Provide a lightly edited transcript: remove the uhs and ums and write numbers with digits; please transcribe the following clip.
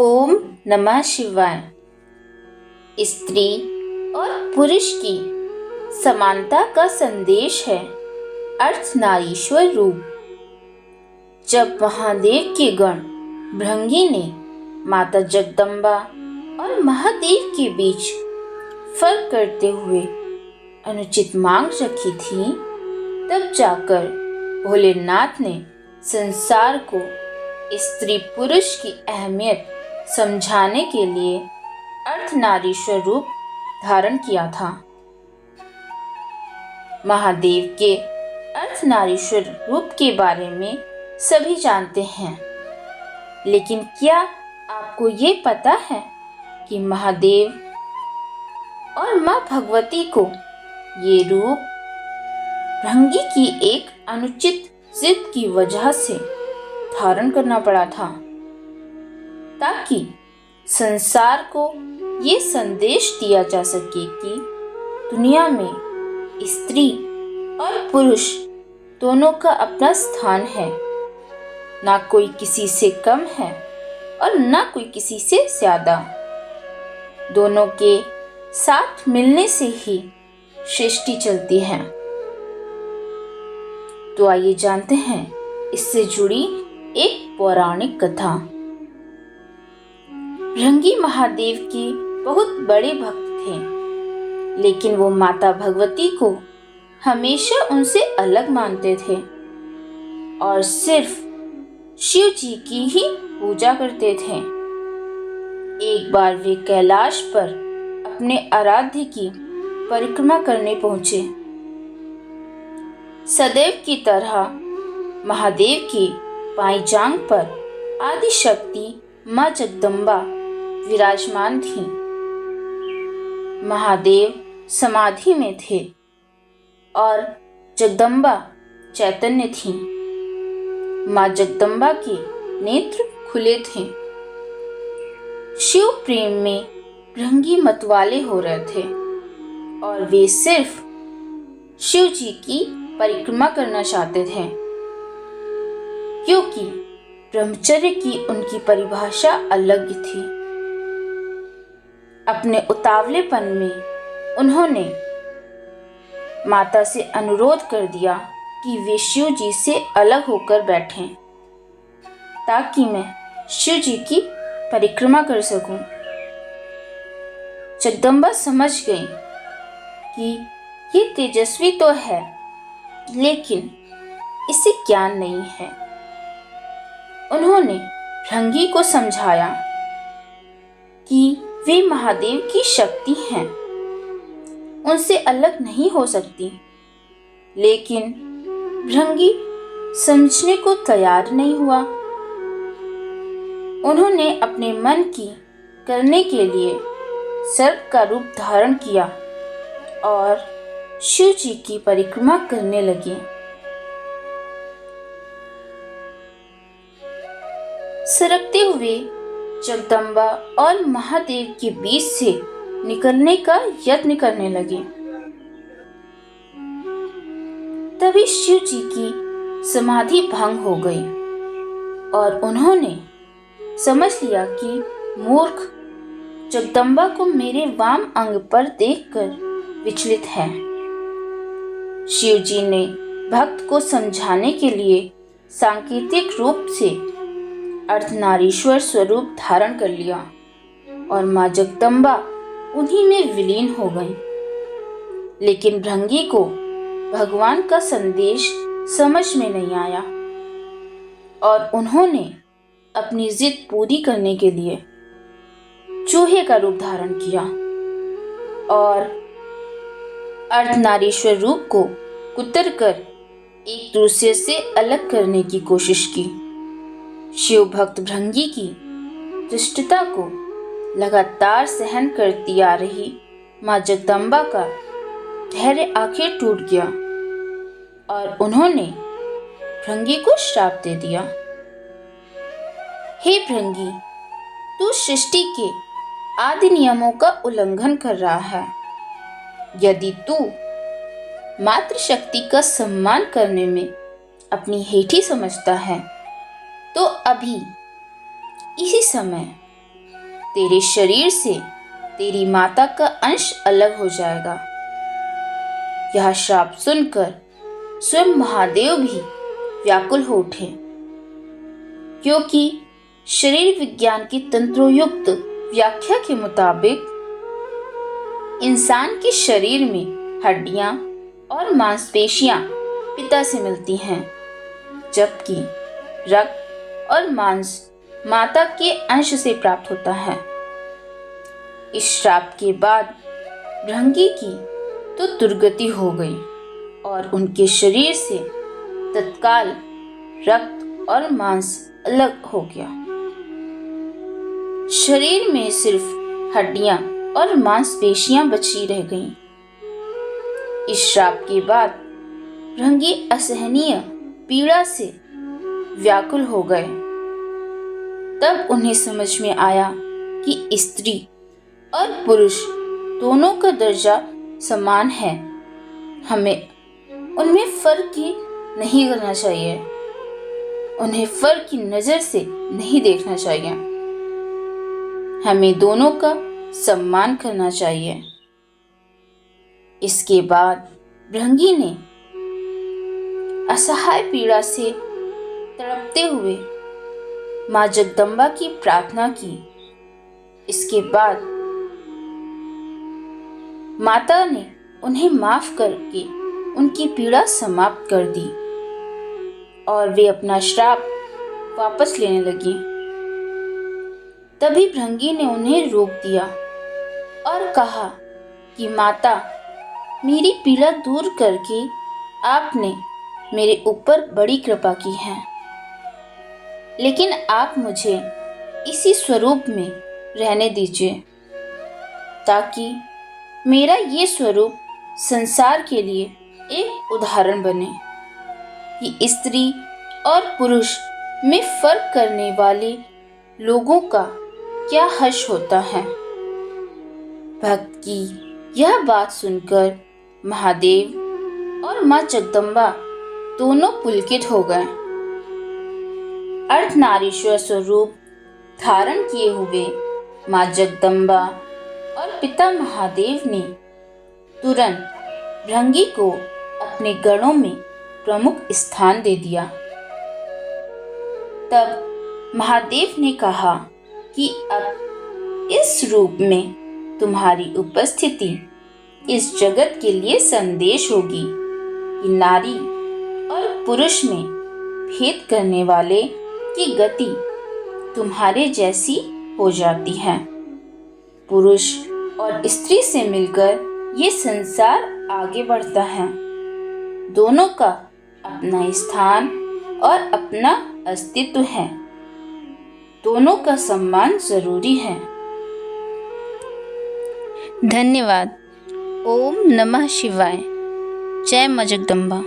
ओम नमः शिवाय। स्त्री और पुरुष की समानता का संदेश है अर्धनारीश्वर रूप। जब महादेव के गण भृंगी ने माता जगदम्बा और महादेव के बीच फर्क करते हुए अनुचित मांग रखी थी, तब जाकर भोलेनाथ ने संसार को स्त्री पुरुष की अहमियत समझाने के लिए अर्धनारीश्वर रूप धारण किया था। महादेव के अर्धनारीश्वर रूप के बारे में सभी जानते हैं, लेकिन क्या आपको ये पता है कि महादेव और माँ भगवती को ये रूप भृंगी की एक अनुचित जिद की वजह से धारण करना पड़ा था, ताकि संसार को ये संदेश दिया जा सके कि दुनिया में स्त्री और पुरुष दोनों का अपना स्थान है। ना कोई किसी से कम है और ना कोई किसी से ज्यादा। दोनों के साथ मिलने से ही सृष्टि चलती है। तो आइए जानते हैं इससे जुड़ी एक पौराणिक कथा। भृंगी महादेव के बहुत बड़े भक्त थे, लेकिन वो माता भगवती को हमेशा उनसे अलग मानते थे और सिर्फ शिव जी की ही पूजा करते थे। एक बार वे कैलाश पर अपने आराध्य की परिक्रमा करने पहुंचे। सदैव की तरह महादेव की बाईं जांघ पर आदि शक्ति माँ जगदम्बा विराजमान थी। महादेव समाधि में थे और जगदम्बा चैतन्य थी। माँ जगदम्बा के नेत्र खुले थे। शिव प्रेम में भृंगी मतवाले हो रहे थे और वे सिर्फ शिव जी की परिक्रमा करना चाहते थे, क्योंकि ब्रह्मचर्य की उनकी परिभाषा अलग थी। अपने उतावलेपन में उन्होंने माता से अनुरोध कर दिया कि वे शिव जी से अलग होकर बैठें, ताकि मैं शिव जी की परिक्रमा कर सकूं। जगदम्बा समझ गई कि ये तेजस्वी तो है, लेकिन इसे ज्ञान नहीं है। उन्होंने भृंगी को समझाया कि वे महादेव की शक्ति हैं, उनसे अलग नहीं हो सकती, लेकिन भृंगी समझने को तैयार नहीं हुआ। उन्होंने अपने मन की करने के लिए सर्प का रूप धारण किया और शिव जी की परिक्रमा करने लगे। सरकते हुए जगदम्बा और महादेव के बीच से निकलने का यत्न करने लगे। तभी शिव जी की समाधि भंग हो गई और उन्होंने समझ लिया कि मूर्ख जगदम्बा को मेरे वाम अंग पर देखकर विचलित है। शिव जी ने भक्त को समझाने के लिए सांकेतिक रूप से अर्धनारीश्वर स्वरूप धारण कर लिया और माँ जगदम्बा उन्हीं में विलीन हो गई। लेकिन भृंगी को भगवान का संदेश समझ में नहीं आया और उन्होंने अपनी जिद पूरी करने के लिए चूहे का रूप धारण किया और अर्धनारीश्वर रूप को कुतरकर एक दूसरे से अलग करने की कोशिश की। शिव भक्त भृंगी की दुष्टता को लगातार सहन करती आ रही माँ जगदम्बा का धैर्य आखिर टूट गया और उन्होंने भृंगी को श्राप दे दिया। हे भृंगी, तू सृष्टि के आदि नियमों का उल्लंघन कर रहा है। यदि तू मातृशक्ति का सम्मान करने में अपनी हेठी समझता है, तो अभी इसी समय तेरे शरीर से तेरी माता का अंश अलग हो जाएगा। यह श्राप सुनकर स्वयं महादेव भी व्याकुल हो उठे, क्योंकि शरीर विज्ञान की तंत्रोयुक्त व्याख्या के मुताबिक इंसान के शरीर में हड्डियां और मांसपेशियां पिता से मिलती हैं, जबकि रक्त और मांस माता के अंश से प्राप्त होता है। इस श्राप के बाद भृंगी की तो दुर्गति हो गई और उनके शरीर से तत्काल रक्त और मांस अलग हो गया। शरीर में सिर्फ हड्डियां और मांसपेशियां बची रह गईं। इस श्राप के बाद भृंगी असहनीय पीड़ा से व्याकुल हो गए। तब उन्हें समझ में आया कि स्त्री और पुरुष दोनों का दर्जा समान है। हमें उनमें फर्क ही नहीं करना चाहिए, उन्हें फर्क की नजर से नहीं देखना चाहिए। हमें दोनों का सम्मान करना चाहिए। इसके बाद भृंगी ने असहाय पीड़ा से तड़पते हुए मां जगदम्बा की प्रार्थना की। इसके बाद माता ने उन्हें माफ करके उनकी पीड़ा समाप्त कर दी और वे अपना श्राप वापस लेने लगी। तभी भृंगी ने उन्हें रोक दिया और कहा कि माता, मेरी पीड़ा दूर करके आपने मेरे ऊपर बड़ी कृपा की है, लेकिन आप मुझे इसी स्वरूप में रहने दीजिए ताकि मेरा ये स्वरूप संसार के लिए एक उदाहरण बने कि स्त्री और पुरुष में फर्क करने वाले लोगों का क्या हर्ष होता है। भक्त की यह बात सुनकर महादेव और मां जगदम्बा दोनों पुलकित हो गए। अर्धनारीश्वर स्वरूप धारण किए हुए मां जगदम्बा और पिता महादेव ने तुरंत भृंगी को अपने गणों में प्रमुख स्थान दे दिया। तब महादेव ने कहा कि अब इस रूप में तुम्हारी उपस्थिति इस जगत के लिए संदेश होगी कि नारी और पुरुष में भेद करने वाले की गति तुम्हारे जैसी हो जाती है। पुरुष और स्त्री से मिलकर ये संसार आगे बढ़ता है। दोनों का अपना स्थान और अपना अस्तित्व है। दोनों का सम्मान जरूरी है। धन्यवाद। ओम नमः शिवाय। जय मां जगदम्बा।